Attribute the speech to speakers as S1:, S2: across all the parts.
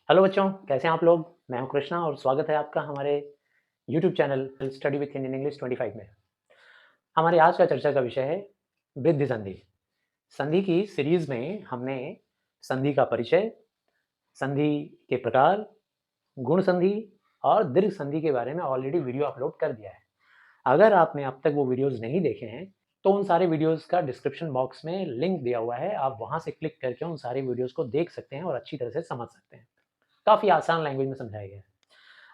S1: Hello बच्चों, कैसे हैं आप लोग? मैं हूं कृष्णा और स्वागत है आपका हमारे YouTube channel study with Indian English 25 में। हमारे आज का चर्चा का विषय है वृद्धि संधि। संधि की सीरीज में हमने संधि का परिचय, संधि के प्रकार, गुण संधि और दीर्घ संधि के बारे में ऑलरेडी वीडियो अपलोड कर दिया है। अगर आपने अब तक वो वीडियोस नहीं देखे हैं तो उन सारे वीडियोस का डिस्क्रिप्शन बॉक्स में लिंक दिया हुआ है, आप वहां से क्लिक करके उन सारे वीडियोस को देख सकते हैं और अच्छी तरह से समझ सकते हैं। काफी आसान लैंग्वेज में समझाया गया है।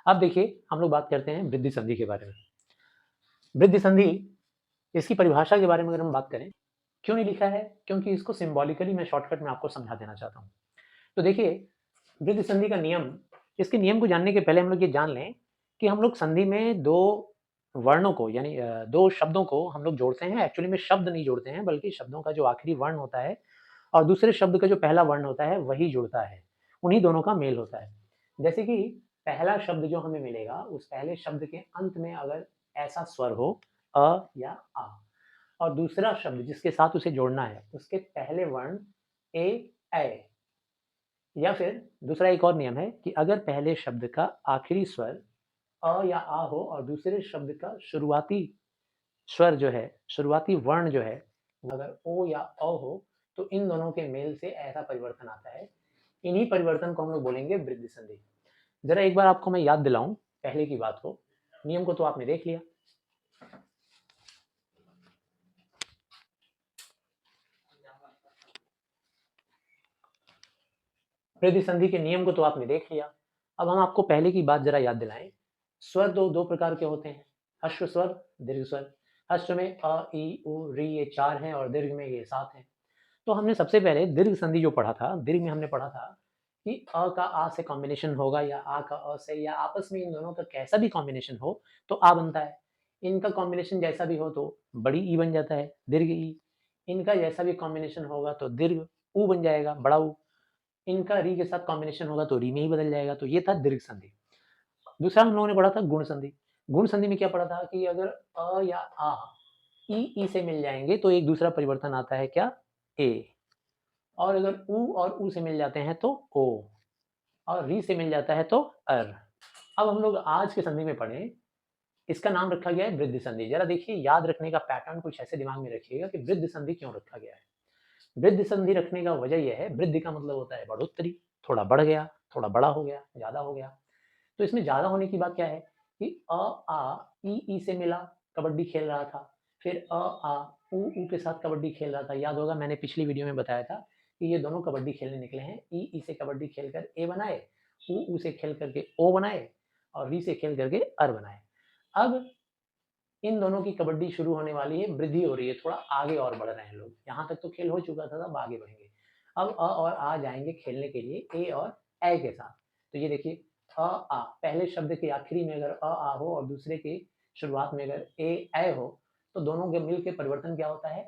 S1: अब देखिए, हम लोग बात करते हैं वृद्धि संधि के बारे में। वृद्धि संधि, इसकी परिभाषा के बारे में अगर हम बात करें, क्यों नहीं लिखा है? क्योंकि इसको सिंबॉलिकली मैं शॉर्टकट में आपको समझा देना चाहता हूँ। तो देखिए, वृद्धि संधि का नियम, इसके नियम को जानने के पहले हम लोग ये जान लें कि हम लोग संधि में दो वर्णों को यानी दो शब्दों को हम लोग जोड़ते हैं। एक्चुअली में शब्द नहीं जोड़ते हैं, बल्कि शब्दों का जो आखिरी वर्ण होता है और दूसरे शब्द का जो पहला वर्ण होता है वही जुड़ता है। उन्हीं दोनों का मेल होता है। जैसे कि पहला शब्द जो हमें मिलेगा, उस पहले शब्द के अंत में अगर ऐसा स्वर हो अ या आ, और दूसरा शब्द जिसके साथ उसे जोड़ना है उसके पहले वर्ण ए या फिर दूसरा एक और नियम है कि अगर पहले शब्द का आखिरी स्वर अ या आ हो और दूसरे शब्द का शुरुआती स्वर जो है, शुरुआती वर्ण जो है, अगर ओ या अ हो, तो इन दोनों के मेल से ऐसा परिवर्तन आता है। इन्हीं परिवर्तन को हम लोग बोलेंगे वृद्धि संधि। जरा एक बार आपको मैं याद दिलाऊं पहले की बात को। नियम को तो आपने देख लिया। वृद्धि संधि के नियम को तो आपने देख लिया। अब हम आपको पहले की बात जरा याद दिलाएं। स्वर दो दो प्रकार के होते हैं, हश्र स्वर, दीर्घ स्वर। हश्र में अ, ई, उ, री ये 4 हैं और दीर्घ में ये 7 हैं। तो हमने सबसे पहले दीर्घ संधि जो पढ़ा था, दीर्घ में हमने पढ़ा था कि अ का आ से कॉम्बिनेशन होगा या आ का अ से, या आपस में इन दोनों का कैसा भी कॉम्बिनेशन हो तो आ बनता है। इनका कॉम्बिनेशन जैसा भी हो तो बड़ी ई बन जाता है, दीर्घ ई। इनका जैसा भी कॉम्बिनेशन होगा तो दीर्घ ऊ बन जाएगा, बड़ा ऊ। इनका री के साथ कॉम्बिनेशन होगा तो री में ही बदल जाएगा। तो ये था दीर्घ संधि। दूसरा हम लोगों ने पढ़ा था गुण संधि। गुण संधि में क्या पढ़ा था कि अगर अ या आ ई से मिल जाएंगे तो एक दूसरा परिवर्तन आता है, क्या? ए। और अगर ऊ और ऊ से मिल जाते हैं तो ओ, और री से मिल जाता है तो अर। अब हम लोग आज के संधि में पढ़ें, इसका नाम रखा गया है वृद्धि संधि। जरा देखिए, याद रखने का पैटर्न कुछ ऐसे दिमाग में रखिएगा कि वृद्धि संधि क्यों रखा गया है। वृद्धि संधि रखने का वजह यह है, वृद्धि का मतलब होता है बढ़ोतरी, थोड़ा बढ़ गया, थोड़ा बड़ा हो गया, ज्यादा हो गया। तो इसमें ज्यादा होने की बात क्या है कि अ आ ई से मिला, कबड्डी खेल रहा था। फिर अ आ ऊ के साथ कबड्डी खेल रहा था। याद होगा, मैंने पिछली वीडियो में बताया था कि ये दोनों कबड्डी खेलने निकले हैं। ई से कबड्डी खेलकर ए बनाए, ऊ से खेल करके ओ बनाए, और री से खेल करके अर बनाए। अब इन दोनों की कबड्डी शुरू होने वाली है, वृद्धि हो रही है, थोड़ा आगे और बढ़ रहे हैं लोग। यहाँ तक तो खेल हो चुका था, अब आगे बढ़ेंगे। अब अ और आ जाएंगे खेलने के लिए ए और ए के साथ। तो ये देखिए, अ आ पहले शब्द के आखिरी में अगर अ आ हो और दूसरे के शुरुआत में अगर ए हो, तो दोनों के मिल के परिवर्तन क्या होता है?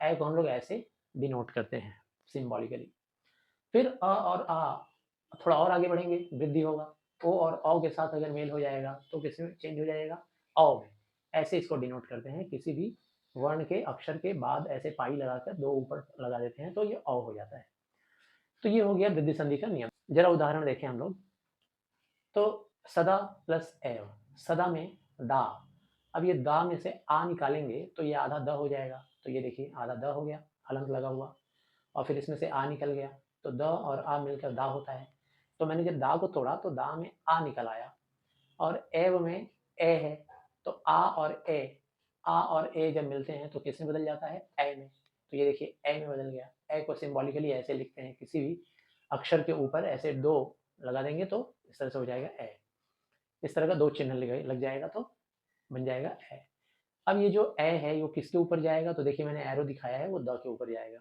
S1: ए को हम लोग ऐसे डिनोट करते हैं सिंबॉलिकली। फिर अ और आ थोड़ा और आगे बढ़ेंगे, वृद्धि होगा। ओ और औ के साथ अगर मेल हो जाएगा तो किस में चेंज हो जाएगा? औ में। ऐसे इसको डिनोट करते हैं, किसी भी वर्ण के अक्षर के बाद ऐसे पाई लगाकर दो ऊपर लगा देते हैं तो ये औ हो जाता है। तो ये हो गया वृद्धि संधि का नियम। जरा उदाहरण देखें हम लोग। तो सदा प्लस एव, सदा में दा। अब ये दा में से आ निकालेंगे तो ये आधा द हो जाएगा। तो ये देखिए, आधा द हो गया, हलंत लगा हुआ। और फिर इसमें से आ निकल गया तो द और आ मिलकर दा होता है। तो मैंने जब दा को तोड़ा तो दा में आ निकल आया, और एव में ए है। तो आ और ए जब मिलते हैं तो किस में बदल जाता है? ए में। तो ये देखिए, ए में बदल गया। ए को सिंबॉलिकली ऐसे लिखते हैं, किसी भी अक्षर के ऊपर ऐसे दो लगा देंगे तो इस तरह से हो जाएगा ए। इस तरह का दो चिन्ह लग जाएगा तो बन जाएगा ए। अब ये जो ए है वो किसके ऊपर जाएगा? तो देखिए, मैंने एरो दिखाया है, वो द के ऊपर जाएगा।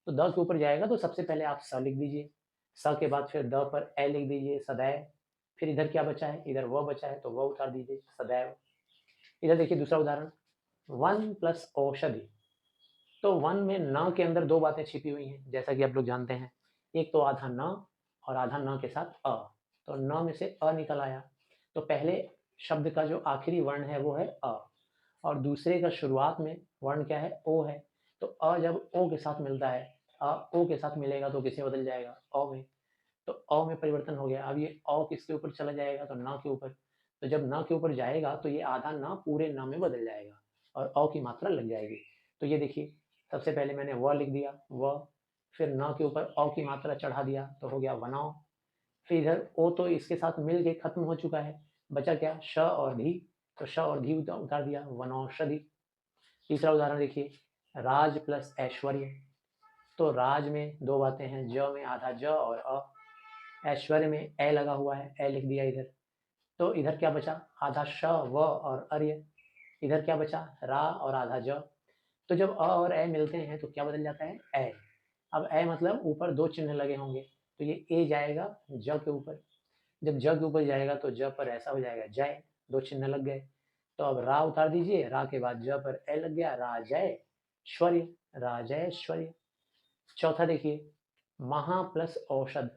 S1: तो द के ऊपर जाएगा तो सबसे पहले आप स लिख दीजिए, स के बाद फिर द पर ए लिख दीजिए, सदैव। फिर इधर क्या बचा है? इधर व बचा है तो व उतार दीजिए, सदैव। इधर देखिए दूसरा उदाहरण, वन प्लस औषधि। तो वन में न के अंदर दो बातें छिपी हुई हैं, जैसा कि आप लोग जानते हैं। एक तो आधा न और आधा न के साथ अ। तो न में से अ निकल आया। तो पहले शब्द का जो आखिरी वर्ण है वो है अ, और दूसरे का शुरुआत में वर्ण क्या है? ओ है। तो अ जब ओ के साथ मिलता है, अ ओ के साथ मिलेगा तो किसे बदल जाएगा? अ में। तो अ में परिवर्तन हो गया। अब ये अ किसके ऊपर चला जाएगा? तो न के ऊपर। तो जब न के ऊपर जाएगा तो ये आधा न पूरे न में बदल जाएगा और अ की मात्रा लग जाएगी। तो ये देखिए, सबसे पहले मैंने व लिख दिया, व, फिर न के ऊपर अ की मात्रा चढ़ा दिया तो हो गया वनौ। फिर इधर ओ तो इसके साथ मिल के खत्म हो चुका है, बचा क्या? श और धी। तो श और धी उतार दिया, वनौषधि। तीसरा उदाहरण देखिए, राज प्लस ऐश्वर्य। तो राज में दो बातें हैं, ज में आधा ज और अ, ऐश्वर्य में ए लगा हुआ है, ए लिख दिया इधर। तो इधर क्या बचा? आधा श व और अर्य। इधर क्या बचा? रा और आधा ज। तो जब अ और ए मिलते हैं तो क्या बदल जाता है? ए। अब ए मतलब ऊपर दो चिन्ह लगे होंगे, तो ये ए जाएगा ज के ऊपर। जब ज के ऊपर जाएगा तो ज पर ऐसा हो जाएगा जय, दो चिन्ह लग गए। तो अब रा उतार दीजिए, रा के बाद ज पर ए लग गया, राजय श्वर्य, राजय श्वर्य। चौथा देखिए, महा प्लस औषध।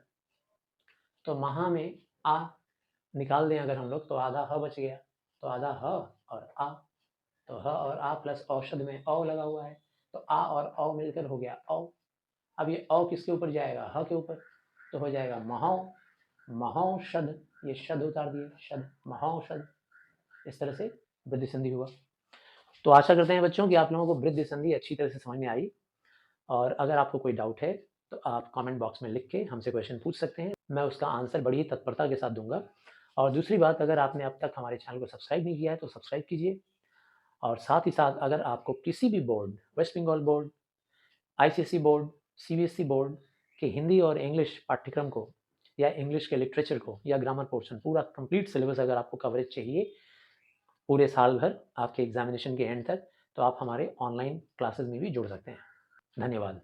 S1: तो महा में आ निकाल दें अगर हम लोग तो आधा ह बच गया, तो आधा ह और आ। तो ह और आ प्लस औषध में औ लगा हुआ है, तो आ और औ मिलकर हो गया औ। अब ये औ किसके ऊपर जाएगा? ह के ऊपर, तो हो जाएगा महौ, महौषध। ये शध उतार दिए, शध, महौषध। इस तरह से वृद्धि संधि हुआ। तो आशा करते हैं बच्चों कि आप लोगों को वृद्धि संधि अच्छी तरह से समझ में आई, और अगर आपको कोई डाउट है तो आप कमेंट बॉक्स में लिख के हमसे क्वेश्चन पूछ सकते हैं, मैं उसका आंसर बड़ी ही तत्परता के साथ दूंगा। और दूसरी बात, अगर आपने अब तक हमारे चैनल को सब्सक्राइब नहीं किया है तो सब्सक्राइब कीजिए। और साथ ही साथ अगर आपको किसी भी board, West Bengal board, ICSE board, CBSE board के हिंदी और इंग्लिश पाठ्यक्रम को, या इंग्लिश के लिटरेचर को, या ग्रामर पोर्शन, पूरा कंप्लीट सिलेबस अगर आपको कवरेज चाहिए पूरे साल भर आपके एग्जामिनेशन के एंड तक, तो आप हमारे ऑनलाइन क्लासेस में भी जुड़ सकते हैं। धन्यवाद।